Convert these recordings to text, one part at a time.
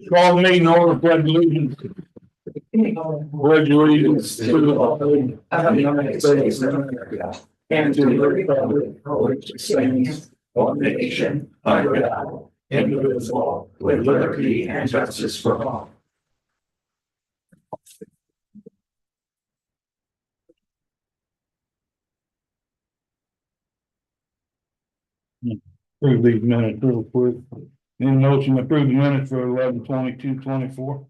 Call the meeting order, pledge allegiance. Pledge allegiance to the United States of America and to the republic for which it stands, one nation, under God, indivisible, with liberty and justice for all. Approve these minutes real quick. Any motion to approve the minutes for 11/22/24?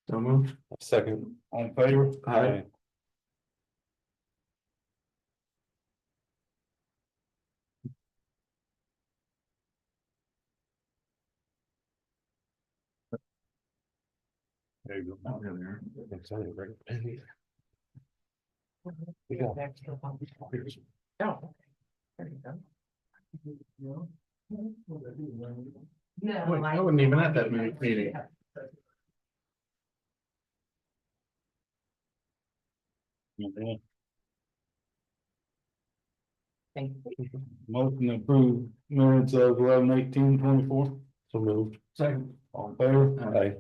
So moved. Second. All in favor? Aye. There you go. Wait, I wasn't even at that meeting. Okay. Thank you. Motion to approve minutes of 11/18/24. So moved. Second. All in favor? Aye.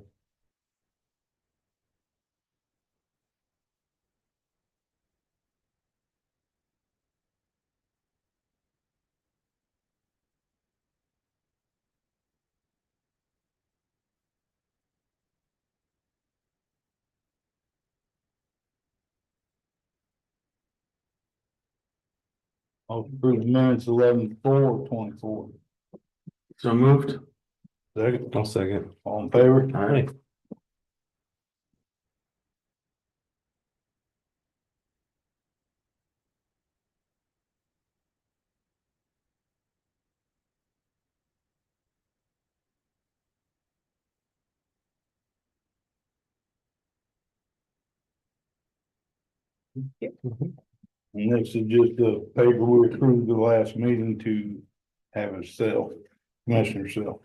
Motion to approve minutes 11/4/24. So moved. Second. I'll second. All in favor? Aye. And this is just the paper we approved the last meeting to have a cell, commissioner cell.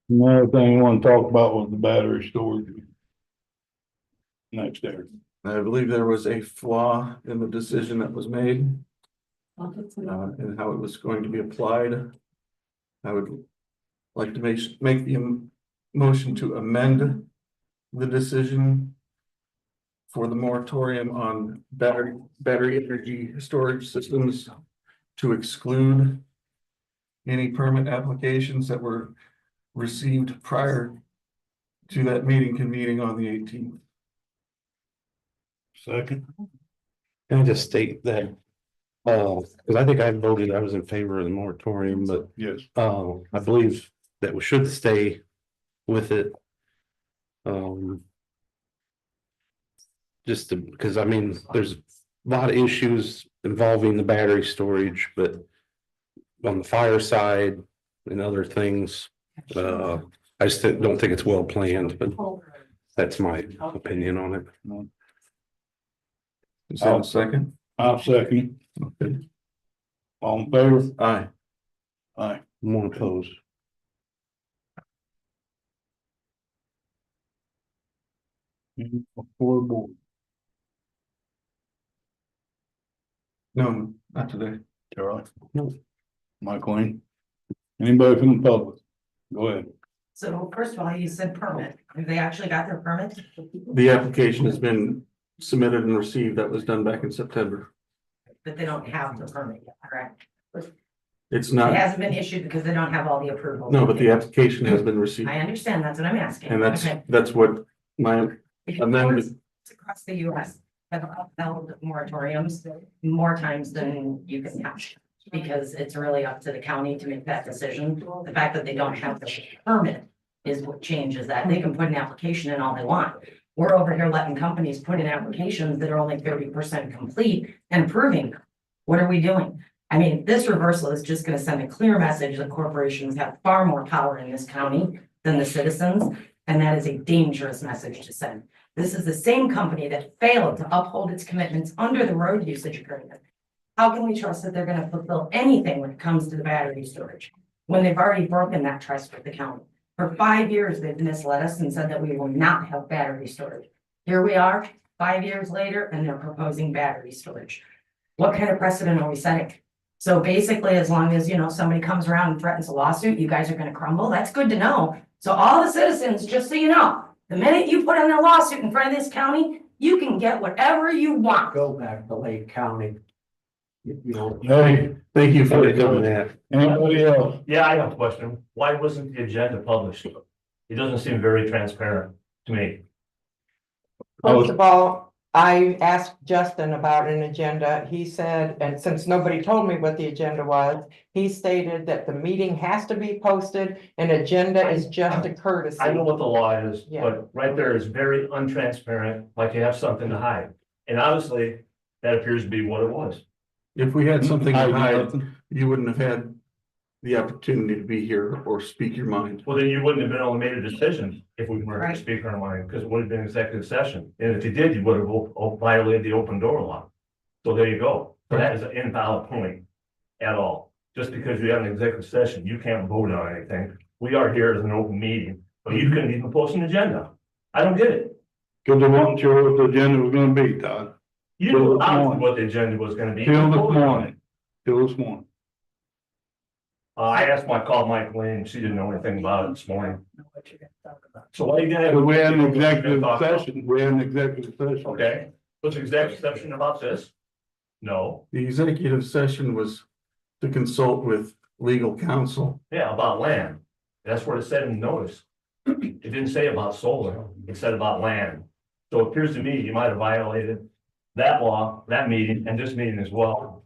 Another thing I want to talk about was the battery storage. Next there. I believe there was a flaw in the decision that was made. And how it was going to be applied. I would like to make the motion to amend the decision for the moratorium on battery energy storage systems to exclude any permit applications that were received prior to that meeting convening on the 18th. Second. Can I just state that? Because I think I voted, I was in favor of the moratorium, but Yes. I believe that we should stay with it. Just because I mean, there's a lot of issues involving the battery storage, but on the fire side and other things, I just don't think it's well planned, but that's my opinion on it. Is that a second? I'll second. Okay. All in favor? Aye. Aye. More opposed. Full board. No, not today. Charlie? No. Mike Wayne? Anybody from the public? Go ahead. So first of all, you said permit. Have they actually got their permit? The application has been submitted and received. That was done back in September. But they don't have the permit yet, correct? It's It not, hasn't been issued because they don't have all the approvals. no, but the application has been received. I understand, that's what I'm asking. And Okay. that's what my, Because amendment- courts across the US have upheld moratoriums more times than you can count. Because it's really up to the county to make that decision. The fact that they don't have the permit is what changes that. They can put an application in all they want. We're over here letting companies put in applications that are only 30% complete and approving them. What are we doing? I mean, this reversal is just gonna send a clear message that corporations have far more power in this county than the citizens, and that is a dangerous message to send. This is the same company that failed to uphold its commitments under the road usage agreement. How can we trust that they're gonna fulfill anything when it comes to the battery storage? when they've already broken that trust with the county. For 5 years, they've misled us and said that we will not have battery storage. Here we are, 5 years later, and they're proposing battery storage. What kind of precedent are we setting? So basically, as long as, somebody comes around and threatens a lawsuit, you guys are gonna crumble. That's good to know. So all the citizens, just so you know, the minute you put in a lawsuit in front of this county, you can get whatever you want. Go back to Lake County. Hey, Thank you for Somebody done the that. anybody else? Yeah, I have a question. Why wasn't the agenda published? It doesn't seem very transparent to me. First of all, I asked Justin about an agenda. He said, and since nobody told me what the agenda was, he stated that the meeting has to be posted. An agenda is just a courtesy. I know what the law is, Yeah. but right there is very untransparent, like you have something to hide. And obviously, that appears to be what it was. If we had something to Hiding hide, nothing. you wouldn't have had the opportunity to be here or speak your mind. Well, then you wouldn't have been able to make a decision if we weren't Right. to speak our mind, because it would have been executive session. And if you did, you would have violated the open door law. So there you go. So that is an invalid point at all. Just because you have an executive session, you can't vote on anything. We are here as an open meeting, but you couldn't even post an agenda. I don't get it. Cause they weren't sure what the agenda was gonna be, Todd, You Till knew this obviously morning. what the agenda was gonna be. till You this voted on morning, it. till this morning. I asked called Mike Lane, she didn't know anything about it this morning. So why are you gonna? So we had an Talk executive about- session, we had an executive session. Okay, was executive session about this? No, The executive session was to consult with legal counsel. yeah, about land. That's what it said in the notice. It didn't say about solar, it said about land. So it appears to me you might have violated that law, that meeting, and this meeting as well.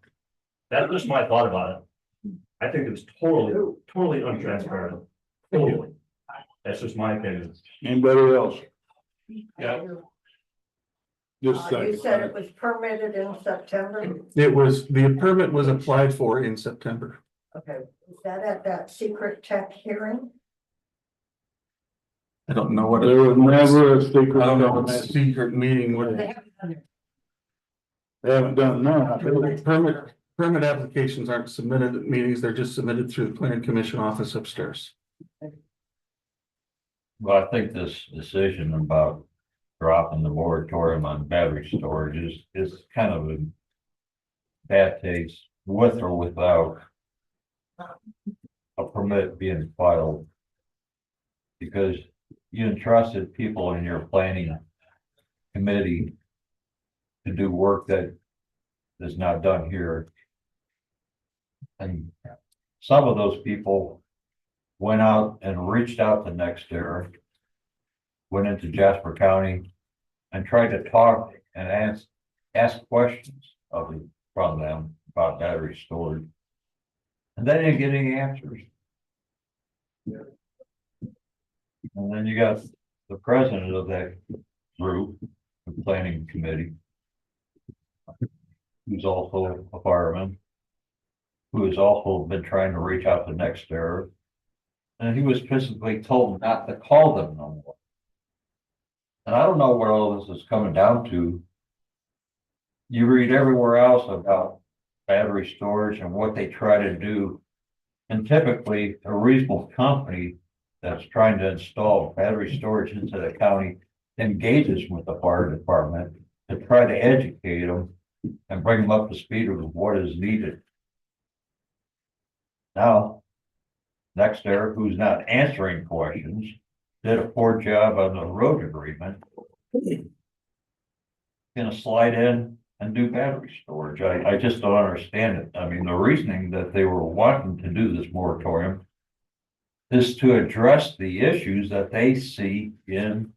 That's just my thought about it. I think it's totally untransparent. Totally. That's just my opinion. Anybody else? Yeah. Just a You said second. it was permitted in September. The permit was applied for in September. Okay, is that at that secret tech hearing? I don't know what. There was never a secret. I don't know what permit. secret meeting would. They haven't done it. They haven't done none. Permit applications aren't submitted at meetings, they're just submitted through the planning commission office upstairs. Well, I think this decision about dropping the moratorium on battery storage is kind of a bad taste, with or without a permit being filed. Because you entrusted people in your planning committee to do work that is not done here. And some of those people went out and reached out to NextEra, went into Jasper County and tried to talk and ask questions from them about battery storage. And they didn't get any answers. And then you got the president of that group, the planning committee, who's also a fireman, who has also been trying to reach out to NextEra. And he was physically told not to call them no more. And I don't know what all this is coming down to. You read everywhere else about battery storage and what they try to do. And typically a reasonable company that's trying to install battery storage into the county engages with the fire department to try to educate them and bring them up to speed with what is needed. Now, NextEra, who's not answering questions, did a poor job on the road agreement. Gonna slide in and do battery storage. I just don't understand it. I mean, the reasoning that they were wanting to do this moratorium is to address the issues that they see in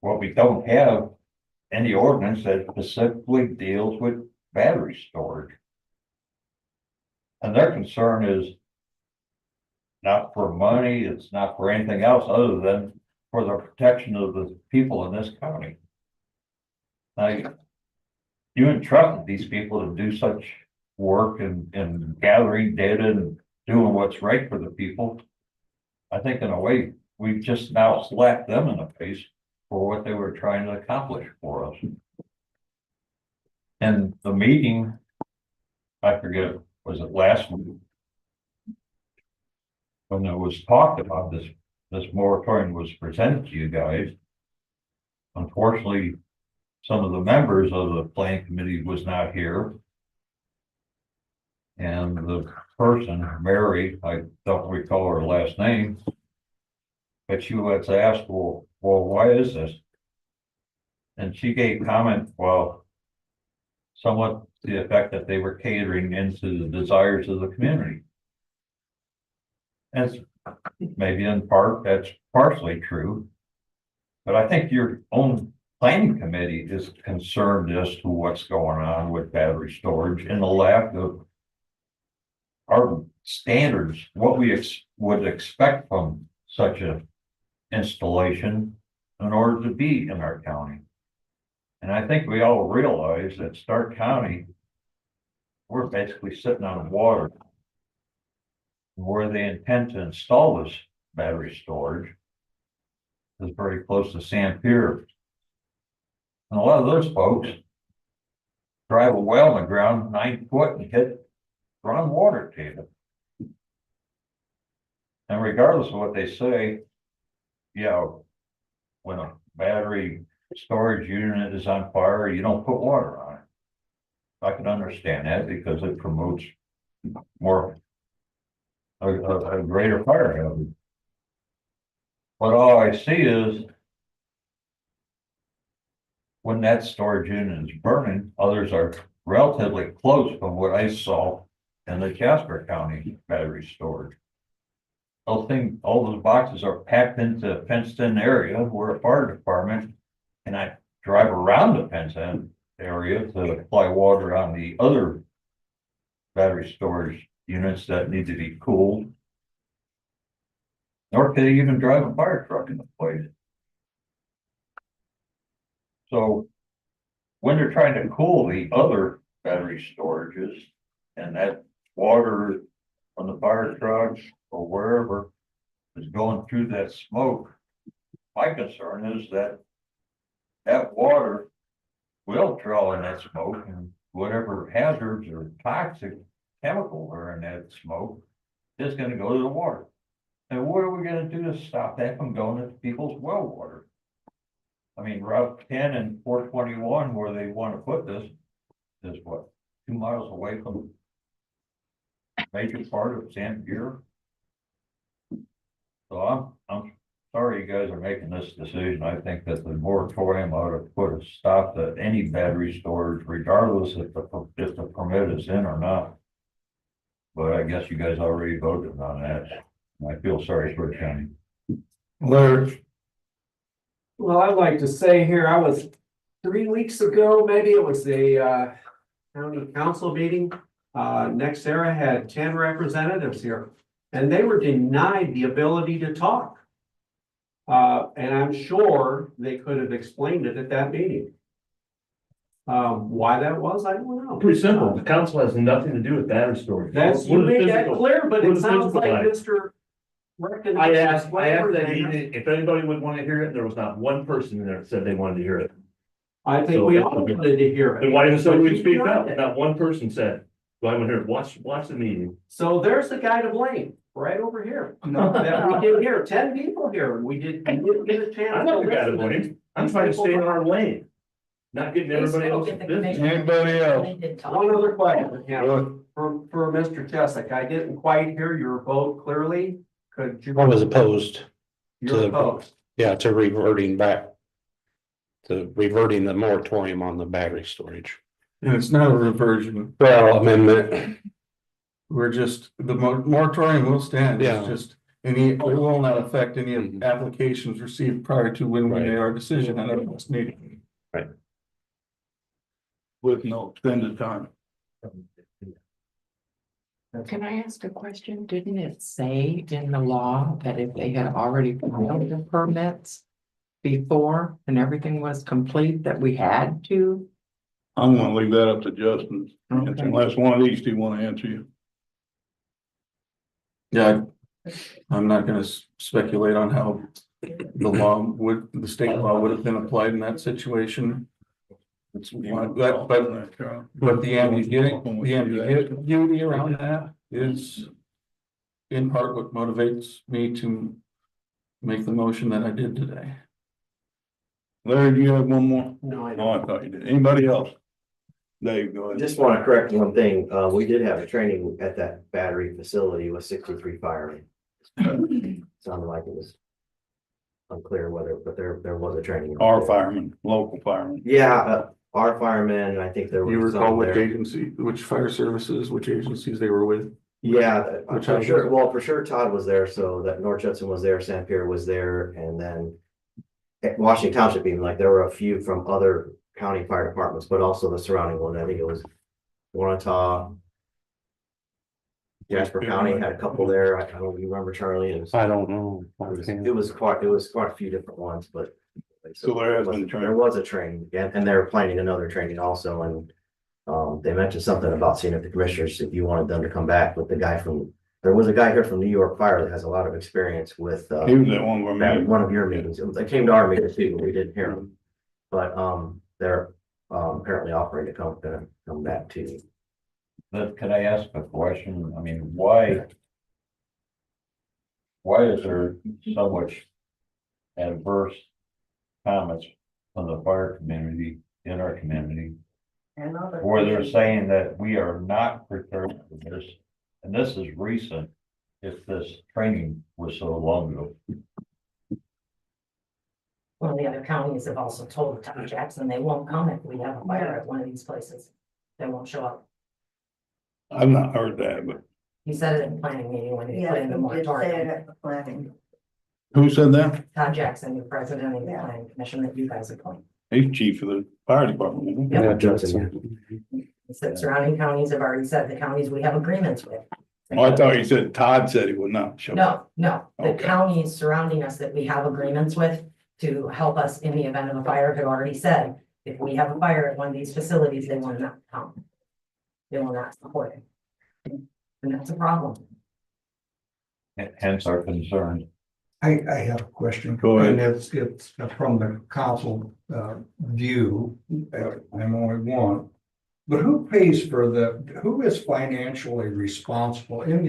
what we don't have any ordinance that specifically deals with battery storage. And their concern is not for money, it's not for anything else other than for the protection of the people in this county. Now, you entrusted these people to do such work and gathering data and doing what's right for the people. I think in a way, we've just now slapped them in the face for what they were trying to accomplish for us. And the meeting, I forget, was it last week? when it was talked about, this moratorium was presented to you guys. Unfortunately, some of the members of the planning committee was not here. And the person, Mary, I don't recall her last name. But she was asked, well, why is this? And she gave comment, well, somewhat to the effect that they were catering into the desires of the community. And maybe in part, that's partially true. But I think your own planning committee is concerned as to what's going on with battery storage and the lack of our standards, what we would expect from such a installation in order to be in our county. And I think we all realize that Stark County, we're basically sitting on water where they intend to install this battery storage is very close to Sand Pier. And a lot of those folks drive a well in the ground 9 foot and hit groundwater table. And regardless of what they say, yeah, when a battery storage unit is on fire, you don't put water on it. I can understand that because it promotes more a greater fire hazard. But all I see is when that storage unit is burning, others are relatively close from what I saw in the Jasper County battery storage. All those boxes are packed into a fenced-in area where a fire department cannot drive around the fenced-in area to apply water on the other battery storage units that need to be cooled. Nor can they even drive a fire truck in the place. So when they're trying to cool the other battery storages and that water from the fire trucks or wherever is going through that smoke, my concern is that that water will draw in that smoke and whatever hazards or toxic chemical are in that smoke is going to go to the water. And what are we going to do to stop that from going into people's well water? I mean, Route 10 and 421, where they want to put this, is what, 2 miles away from a major part of Sand Pier. So I'm sorry you guys are making this decision. I think that the moratorium ought to put a stop to any battery storage, regardless if the permit is in or not. But I guess you guys already voted on that. I feel sorry for the county. Larry, Well, I'd like to say here, I was 3 weeks ago, maybe it was the county council meeting. Nextera had 10 representatives here and they were denied the ability to talk. And I'm sure they could have explained it at that meeting. Why that was, I don't know. Pretty simple. The council has nothing to do with battery storage. You made that clear, but What it is sounds physical like like? Mr. I asked that meeting if anybody would want to hear it. There was not one person in there that said they wanted to hear it. I think we all wanted to hear it. Then why didn't somebody But you speak up? denied it. Not one person said, do I want to hear it? Watch the meeting. So there's the guy to blame, right over here. That we didn't hear, 10 people here, and we didn't get a chance. I'm not the guy to listen. blame. I'm trying to stay in our lane. Not getting everybody else's business. anybody else? They did talk. One other question, for Mr. Jessic, I didn't quite hear your vote clearly. Could you? I was opposed, You're to- opposed. to reverting back. To reverting the moratorium on the battery storage. And it's not a reversion. Well, amendment, We're just, the moratorium will stand. Yeah. It's just it will not affect any of the applications received prior to when we Right. made our decision at our next meeting. With no extended time. Can I ask a question? Didn't it say in the law that if they had already filed the permits before and everything was complete, that we had to? I'm gonna leave that up to Justin, Okay. unless one of these two wanna answer you. Yeah, I'm not gonna speculate on how the state law would have been applied in that situation. It's one, but the ambiguity around that is in part what motivates me to make the motion that I did today. Larry, do you have one more? No, I Oh, don't. I thought you did. Anybody else? Dave, go ahead. Just want to correct one thing. We did have a training at that battery facility with 63 firemen. Sounded like it was unclear whether, but there was a training. Our firemen, local firemen. Yeah, our firemen, and I think there You was recall some which there. agency, which fire services, which agencies they were with? Yeah, Which for houses? sure. Well, for sure Todd was there, so that North Judson was there, San Pierre was there, and then at Washington Township, even like there were a few from other county fire departments, but also the surrounding one. I think it was Wanata. Jasper County had a couple there. I don't know if you remember, Charlie. It was, I don't know. it was quite a few different ones, but. So there has been training. There was a training, yeah, and they were planning another training also, and. They mentioned something about seeing if the commissioners, if you wanted them to come back with the guy from, there was a guy here from New York Fire that has a lot of experience with, He was at one of our that, meetings. one of your meetings. They came to our meeting too, but we didn't hear them. But, they're, apparently offering to come back too. But can I ask a question? I mean, why is there so much adverse comments from the fire community in our community? Where they're saying that we are not prepared for this, and this is recent, if this training was so long ago. Well, the other counties have also told Tom Jackson they won't come if we have a fire at one of these places. They won't show up. I've not heard that, but He said it in planning meeting when he Yeah, put he in the did say it moratorium. at the planning. who said that? Todd Jackson, the president of the Yeah. planning commission that you guys appoint. He's chief of the fire department, isn't he? Yep. Yeah, Judson. He said surrounding counties have already said the counties we have agreements with. Oh, I thought you said Todd said he would not show. up. No, the Okay. counties surrounding us that we have agreements with to help us in the event of a fire have already said, if we have a fire at one of these facilities, they will not come. They will not support it. And that's a problem. Hence our concern. I have a question. Go ahead. And it's from the council, view, I'm only one. But who pays for who is financially responsible in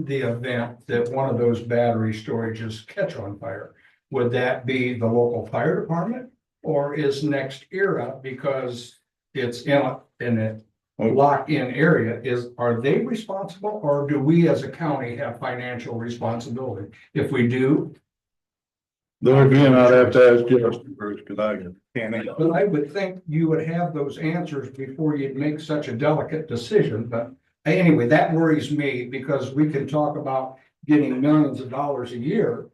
the event that one of those battery storages catch on fire? Would that be the local fire department or is Next Era because it's in a lock-in area are they responsible or do we as a county have financial responsibility? If we do. There again, I'd have to ask Justin Bruce, because I can't answer. But I would think you would have those answers before you'd make such a delicate decision, but anyway, that worries me because we can talk about getting millions of dollars a year.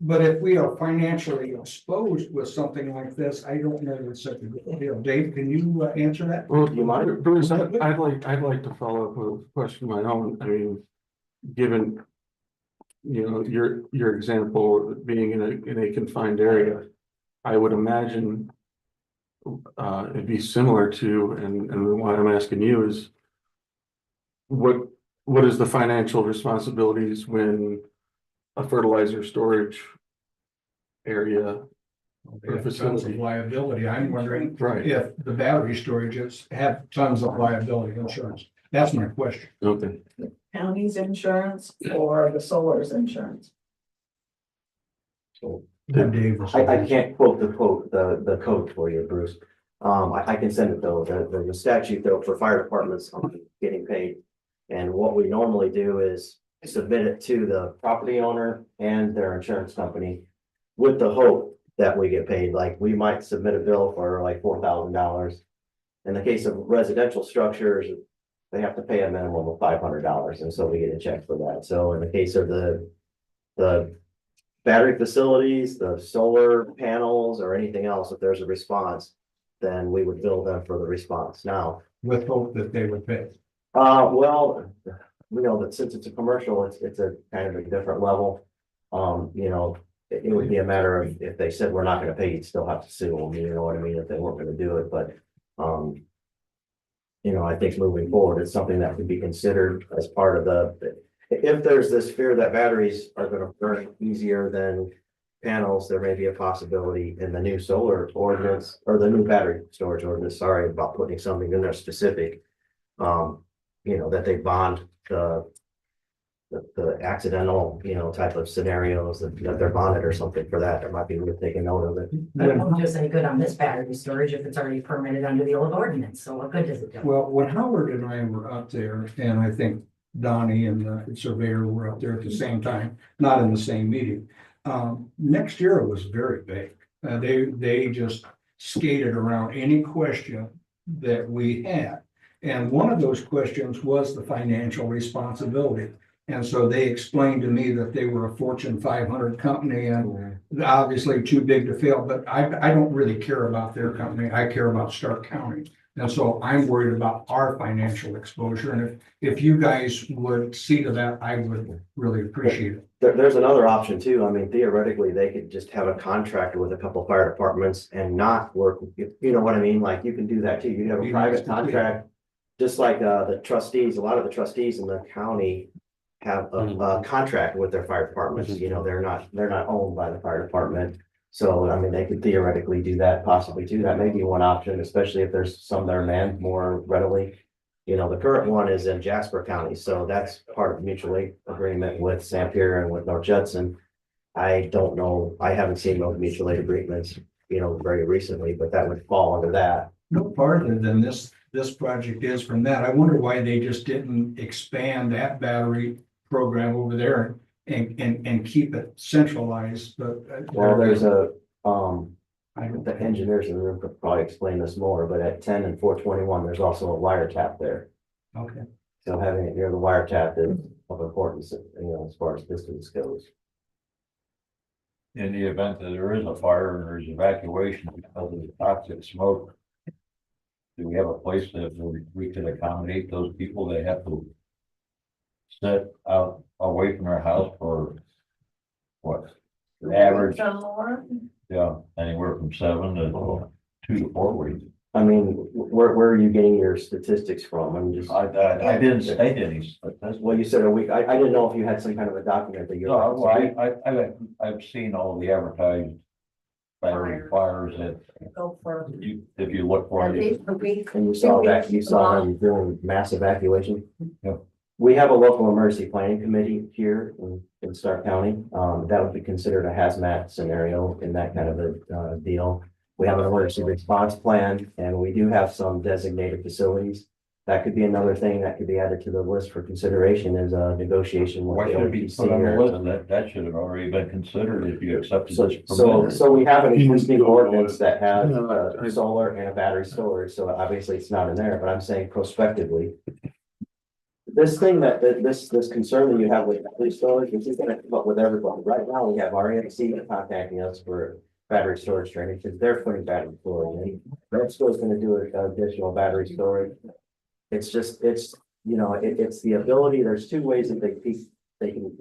But if we are financially exposed with something like this, I don't know if it's such a good deal. Dave, can you answer that? Well, You mind? Bruce, I'd like to follow up with a question of my own. I mean, given, you know, your example of being in a confined area, I would imagine it'd be similar to, and why I'm asking you is what is the financial responsibilities when a fertilizer storage area They have tons of liability. I'm wondering Right. if the battery storages have tons of liability insurance. That's my question. Okay. County's insurance or the solar's insurance? Dave was- I can't quote the code for you, Bruce. I can send it though. There's a statute though for fire departments on getting paid. And what we normally do is submit it to the property owner and their insurance company with the hope that we get paid. Like we might submit a bill for like $4,000. In the case of residential structures, they have to pay a minimum of $500, and so we get a check for that. So in the case of the battery facilities, the solar panels, or anything else, if there's a response, then we would bill them for the response. Now, With hope that they would pay. well, we know that since it's a commercial, it's a kind of a different level. You know, it would be a matter of if they said we're not gonna pay, you'd still have to sue them, you know what I mean, if they weren't gonna do it, but you know, I think moving forward, it's something that could be considered as part of if there's this fear that batteries are gonna burn easier than panels, there may be a possibility in the new solar ordinance or the new battery storage ordinance, sorry, about putting something in there specific. You know, that they bond the the accidental, type of scenarios that they're bonded or something for that, there might be worth taking note of it. I don't do us any good on this battery storage if it's already permitted under the old ordinance, so what good does it do? Well, when Howard and I were up there, and I think Donnie and the surveyor were up there at the same time, not in the same meeting. Next year it was very big. They just skated around any question that we had. And one of those questions was the financial responsibility. And so they explained to me that they were a Fortune 500 company and obviously too big to fail, but I don't really care about their company. I care about Stark County. And so I'm worried about our financial exposure. And if you guys would see to that, I would really appreciate it. There's another option too. I mean, theoretically, they could just have a contractor with a couple fire departments and not work, you know what I mean? Like you can do that too. You can have a private contract. Just like the trustees, a lot of the trustees in the county have a contract with their fire departments, they're not owned by the fire department. So, I mean, they could theoretically do that, possibly too. That may be one option, especially if there's some that are manned more readily. The current one is in Jasper County, so that's part of the mutual aid agreement with Sampier and with North Judson. I don't know, I haven't seen those mutual aid agreements, very recently, but that would fall under that. No farther than this project is from that. I wonder why they just didn't expand that battery program over there and keep it centralized, but. Well, there's the engineers in the room could probably explain this more, but at 10 and 421, there's also a wiretap there. Okay. So having it near the wiretap is of importance, as far as distance goes. In the event that there is a fire and there's evacuation because of the toxic smoke, do we have a place that we could accommodate those people that have to sit out away from their house for what? The average, yeah, anywhere from 7 to 2 to 4 weeks. I mean, where are you getting your statistics from? I'm just. I didn't state any. Well, you said a week. I didn't know if you had some kind of a document that you're. No, well, I've seen all the advertised battery fires that Go for. if you look for At it. least a week. And you saw them doing mass evacuation? Yeah. We have a local emergency planning committee here in Stark County. That would be considered a hazmat scenario in that kind of a deal. We have an emergency response plan and we do have some designated facilities. That could be another thing that could be added to the list for consideration as a negotiation. with Why the should it be OPC put on the or list? something. That should have already been considered if you accepted this. So we have an existing ordinance that has solar and a battery storage, so obviously it's not in there, but I'm saying prospectively. This thing this concern that you have with battery storage, this is gonna come up with everybody. Right now, we have REMC contacting us for battery storage training, because they're putting battery storage in. Mexico's gonna do an additional battery storage. It's just, it's the ability, there's two ways that they can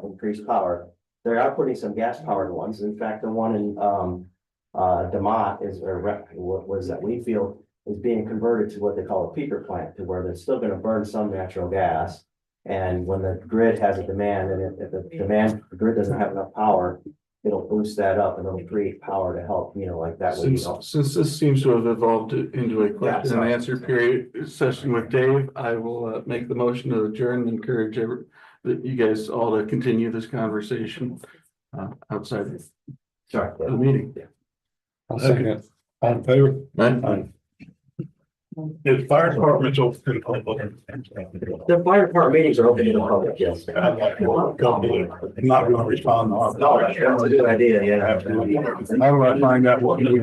increase power. They are putting some gas powered ones. In fact, the one in DeMott was that Wheatfield is being converted to what they call a peaker plant, to where they're still gonna burn some natural gas. And when the grid has a demand, and if the grid doesn't have enough power, it'll boost that up and it'll create power to help, like that way. Since this seems to have evolved into a question and answer period session with Dave, I will make the motion to adjourn and encourage you guys all to continue this conversation outside of the meeting. I'll second it. All in favor? Right? The fire department's open to the public. The fire department meetings are open to the public, yes. I'm not gonna respond. No, that's a good idea, yeah. How do I find out what we